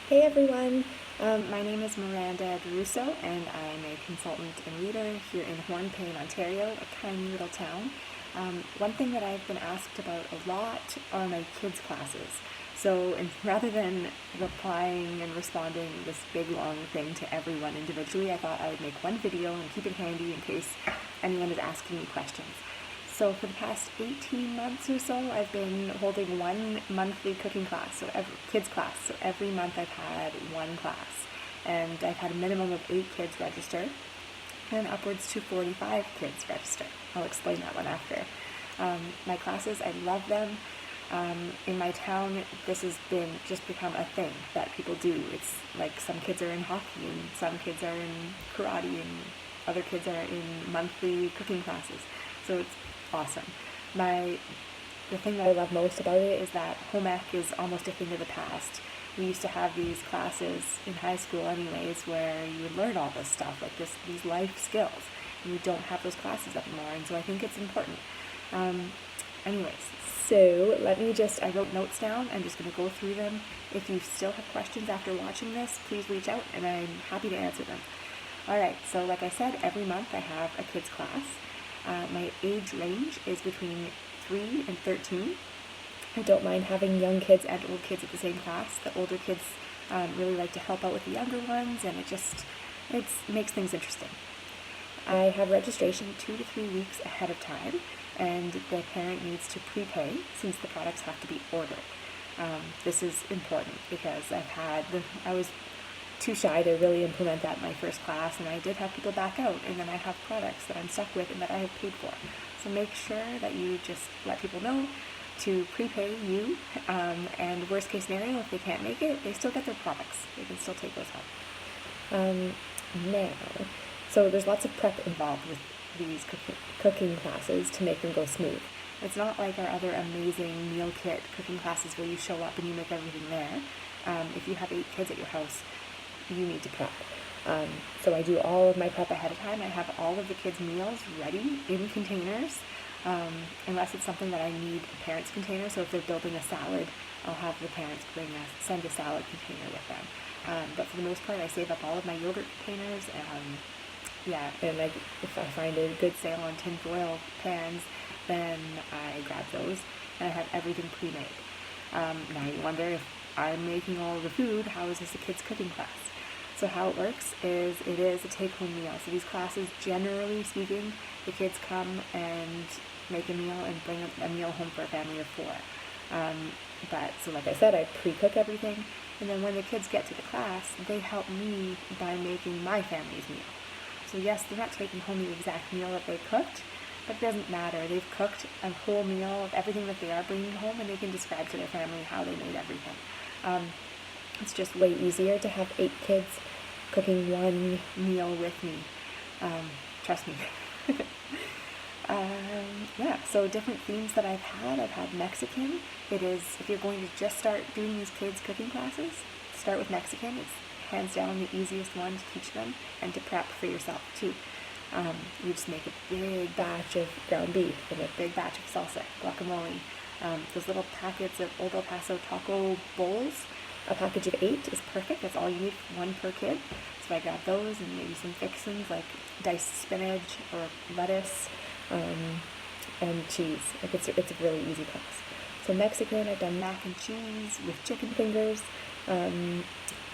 Hey everyone. My name is Miranda DeRusso, and I'm a consultant and leader here in Hornpain, Ontario, a tiny little town. One thing that I've been asked about a lot are my kids' classes. So rather than replying and responding this big long thing to everyone individually, I thought I would make one video and keep it handy in case anyone is asking me questions. So for the past 18 months or so, I've been holding one monthly cooking class, so kids class. So every month I've had one class, and I've had a minimum of 8 kids register, and upwards to 45 kids register. I'll explain that one after. My classes, I love them. In my town, this has just become a thing that people do. It's like some kids are in hockey, and some kids are in karate, and other kids are in monthly cooking classes. So it's awesome. The thing that I love most about it is that home ec is almost a thing of the past. We used to have these classes in high school anyways where you would learn all this stuff, like these life skills, and we don't have those classes anymore, and so I think it's important. Anyways, so I wrote notes down. I'm just going to go through them. If you still have questions after watching this, please reach out and I'm happy to answer them. Alright, so like I said, every month I have a kids class. My age range is between 3 and 13. I don't mind having young kids and old kids at the same class. The older kids really like to help out with the younger ones, and it makes things interesting. I have registration 2 to 3 weeks ahead of time, and the parent needs to prepay since the products have to be ordered. This is important because I was too shy to really implement that in my first class, and I did have people back out, and then I have products that I'm stuck with and that I have paid for. So make sure that you just let people know to prepay you, and worst case scenario, if they can't make it, they still get their products. They can still take those home. Now, so there's lots of prep involved with these cooking classes to make them go smooth. It's not like our other amazing meal kit cooking classes where you show up and you make everything there. If you have 8 kids at your house, you need to prep. So I do all of my prep ahead of time. I have all of the kids' meals ready in containers, unless it's something that I need a parent's container. So if they're building a salad, I'll have the parents send a salad container with them. But for the most part, I save up all of my yogurt containers. And if I find a good sale on tinfoil pans, then I grab those, and I have everything pre-made. Now you wonder, if I'm making all of the food, how is this a kids' cooking class? So how it works is it is a take-home meal. So these classes, generally speaking, the kids come and make a meal and bring a meal home for a family of 4. So like I said, I pre-cook everything, and then when the kids get to the class, they help me by making my family's meal. So yes, they're not taking home the exact meal that they cooked, but it doesn't matter. They've cooked a whole meal of everything that they are bringing home, and they can describe to their family how they made everything. It's just way easier to have 8 kids cooking one meal with me. Trust me. So different themes that I've had Mexican. If you're going to just start doing these kids cooking classes, start with Mexican. It's hands down the easiest one to teach them and to prep for yourself too. You just make a big batch of ground beef and a big batch of salsa, guacamole. Those little packets of Old El Paso taco bowls, a package of 8 is perfect. That's all you need, 1 per kid. So I grab those and maybe some fixings like diced spinach or lettuce, and cheese. It's a really easy class. So Mexican, I've done mac and cheese with chicken fingers,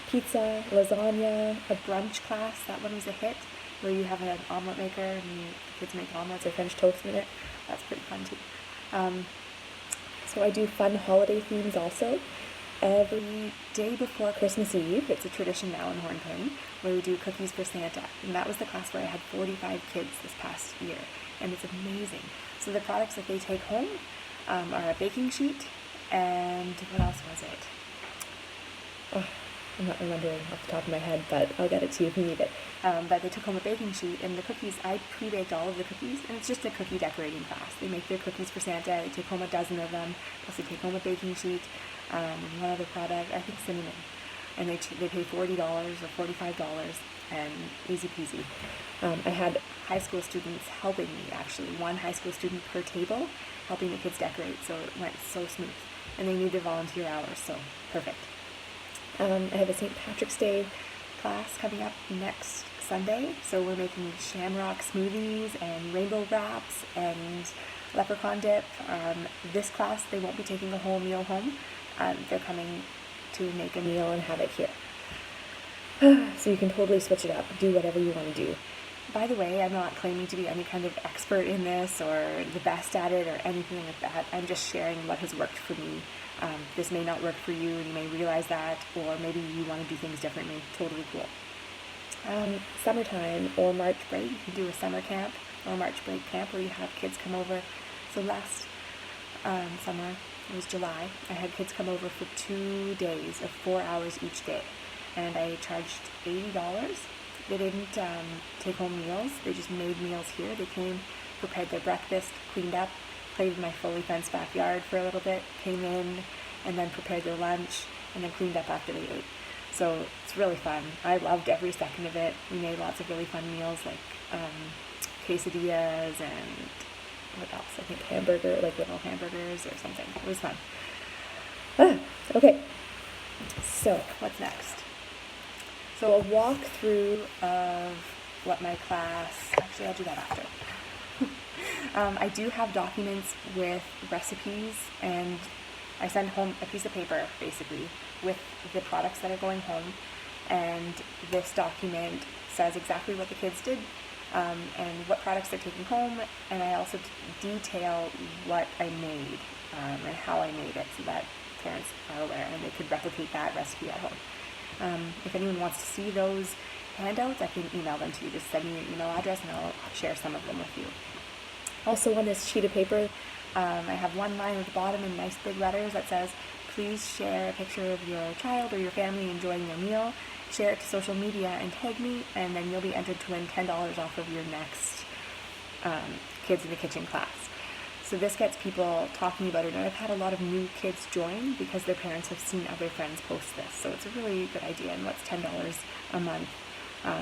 pizza, lasagna, a brunch class. That one was a hit, where you have an omelet maker and the kids make omelets or French toast in it. That's pretty fun too. So I do fun holiday themes also. Every day before Christmas Eve, it's a tradition now in Hornpain, where we do cookies for Santa. And that was the class where I had 45 kids this past year, and it's amazing. So the products that they take home are a baking sheet, and what else was it? Oh, I'm not remembering off the top of my head, but I'll get it to you if you need it. But they took home a baking sheet, and the cookies, I pre-baked all of the cookies, and it's just a cookie decorating class. They make their cookies for Santa, they take home a dozen of them, plus they take home a baking sheet, one other product, I think cinnamon, and they pay $40 or $45, and easy peasy. I had high school students helping me, actually, 1 high school student per table, helping the kids decorate, so it went so smooth. And they need their volunteer hours, so perfect. I have a St. Patrick's Day class coming up next Sunday, so we're making shamrock smoothies and rainbow wraps and leprechaun dip. This class, they won't be taking a whole meal home. They're coming to make a meal and have it here. So you can totally switch it up, do whatever you want to do. By the way, I'm not claiming to be any kind of expert in this or the best at it or anything like that. I'm just sharing what has worked for me. This may not work for you, and you may realize that, or maybe you want to do things differently. Totally cool. Summertime or March break, you can do a summer camp or March break camp where you have kids come over. So last summer, it was July, I had kids come over for 2 days of 4 hours each day, and I charged $80. They didn't take home meals, they just made meals here. They came, prepared their breakfast, cleaned up, played in my fully fenced backyard for a little bit, came in, and then prepared their lunch, and then cleaned up after they ate. So it's really fun. I loved every second of it. We made lots of really fun meals like quesadillas and what else? I think little hamburgers or something. It was fun. Okay, so what's next? So a walkthrough of what my class, actually I'll do that after. I do have documents with recipes, and I send home a piece of paper basically with the products that are going home, and this document says exactly what the kids did and what products they're taking home, and I also detail what I made and how I made it so that parents are aware and they could replicate that recipe at home. If anyone wants to see those handouts, I can email them to you. Just send me your email address and I'll share some of them with you. Also on this sheet of paper, I have one line at the bottom in nice big letters that says, please share a picture of your child or your family enjoying their meal, share it to social media and tag me, and then you'll be entered to win $10 off of your next Kids in the Kitchen class. So this gets people talking about it, and I've had a lot of new kids join because their parents have seen other friends post this. So it's a really good idea, and what's $10 a month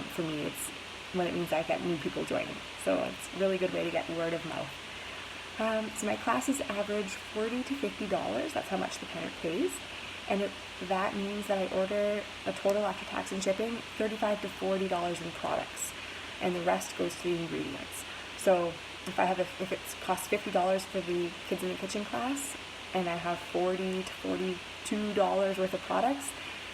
for me? It's when it means I get new people joining. So it's a really good way to get word of mouth. So my classes average $40 to $50. That's how much the parent pays. And that means that I order a total after tax and shipping, $35 to $40 in products. And the rest goes to the ingredients. So if it costs $50 for the Kids in the Kitchen class, and I have $40 to $42 worth of products,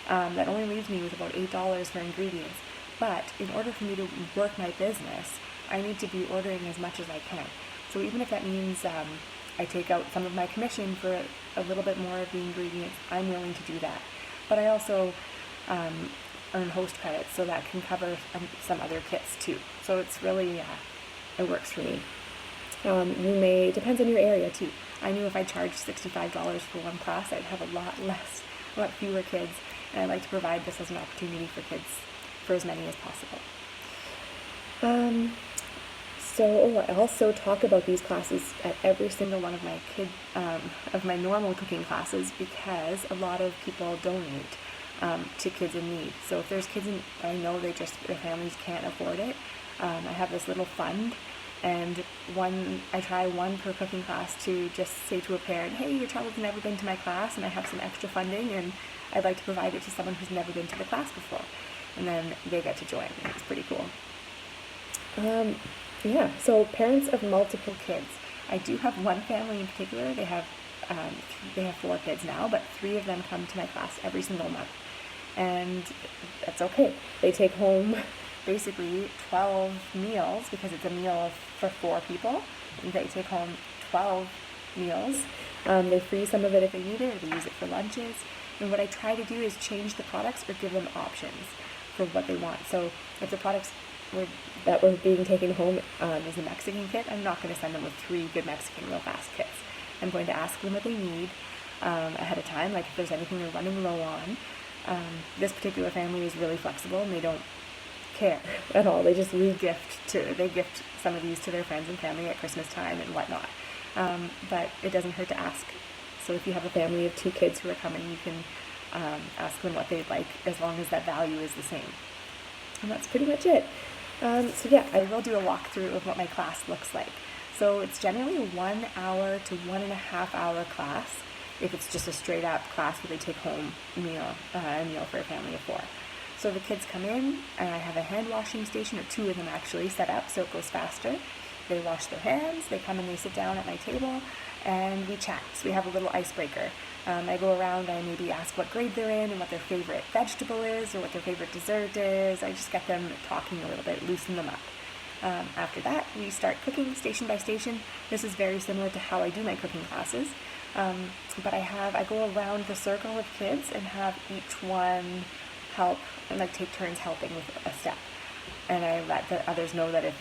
that only leaves me with about $8 for ingredients. But in order for me to work my business, I need to be ordering as much as I can. So even if that means I take out some of my commission for a little bit more of the ingredients, I'm willing to do that. But I also earn host credits, so that can cover some other kits too. So it's really, it works for me. Depends on your area too. I knew if I charged $65 for one class, I'd have a lot fewer kids, and I like to provide this as an opportunity for kids, for as many as possible. I also talk about these classes at every single one of my normal cooking classes, because a lot of people donate to kids in need. So if there's kids I know their families can't afford it, I have this little fund, and I try one per cooking class to just say to a parent, hey, your child has never been to my class and I have some extra funding and I'd like to provide it to someone who's never been to the class before. And then they get to join. It's pretty cool. So parents of multiple kids. I do have one family in particular. They have 4 kids now, but 3 of them come to my class every single month. And that's okay. They take home basically 12 meals, because it's a meal for 4 people. They take home 12 meals. They freeze some of it if they need it, or they use it for lunches. And what I try to do is change the products or give them options for what they want. So if the products that were being taken home is a Mexican kit, I'm not going to send them with 3 good Mexican real fast kits. I'm going to ask them what they need ahead of time, like if there's anything they're running low on. This particular family is really flexible, and they don't care at all. They just they gift some of these to their friends and family at Christmas time and whatnot. But it doesn't hurt to ask. So if you have a family of 2 kids who are coming, you can ask them what they'd like, as long as that value is the same. And that's pretty much it. I will do a walkthrough of what my class looks like. So it's generally a 1 hour to 1.5 hour class. if it's just a straight up class where they take home a meal for a family of 4. So the kids come in, and I have a hand washing station, or 2 of them actually, set up so it goes faster. They wash their hands, they come and they sit down at my table, and we chat. So we have a little icebreaker. I go around, I maybe ask what grade they're in and what their favorite vegetable is or what their favorite dessert is. I just get them talking a little bit, loosen them up. After that, we start cooking station by station. This is very similar to how I do my cooking classes. But I go around the circle of kids and have each one help and take turns helping with a step. And I let the others know that if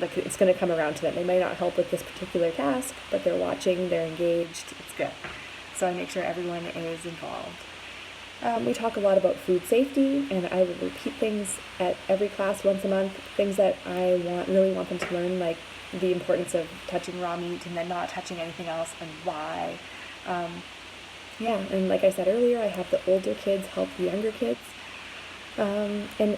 it's going to come around to them. They might not help with this particular task, but they're watching, they're engaged, it's good. So I make sure everyone is involved. We talk a lot about food safety, and I will repeat things at every class once a month, things that I really want them to learn, like the importance of touching raw meat and then not touching anything else and why. And like I said earlier, I have the older kids help the younger kids. And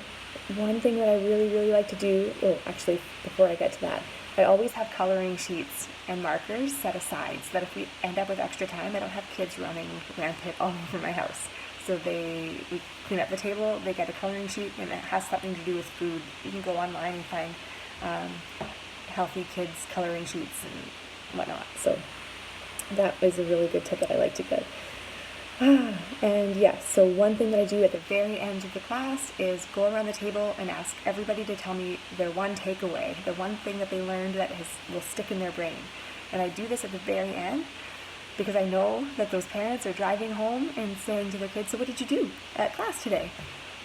one thing that I really, really like to do, actually, before I get to that, I always have coloring sheets and markers set aside so that if we end up with extra time, I don't have kids running rampant all over my house. So we clean up the table, they get a coloring sheet, and it has something to do with food. You can go online and find healthy kids coloring sheets and whatnot. So that is a really good tip that I like to give. And yes, so one thing that I do at the very end of the class is go around the table and ask everybody to tell me their one takeaway, the one thing that they learned that will stick in their brain. And I do this at the very end because I know that those parents are driving home and saying to their kids, so what did you do at class today?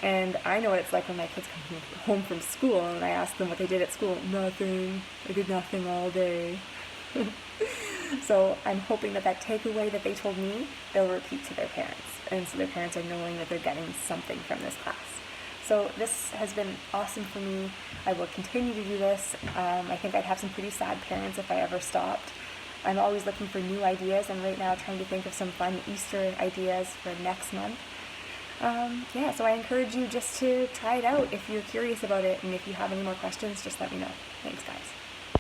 And I know what it's like when my kids come home from school and I ask them what they did at school. Nothing. I did nothing all day. So I'm hoping that takeaway that they told me, they'll repeat to their parents. And so their parents are knowing that they're getting something from this class. So this has been awesome for me. I will continue to do this. I think I'd have some pretty sad parents if I ever stopped. I'm always looking for new ideas, and right now trying to think of some fun Easter ideas for next month. So I encourage you just to try it out if you're curious about it, and if you have any more questions, just let me know. Thanks, guys.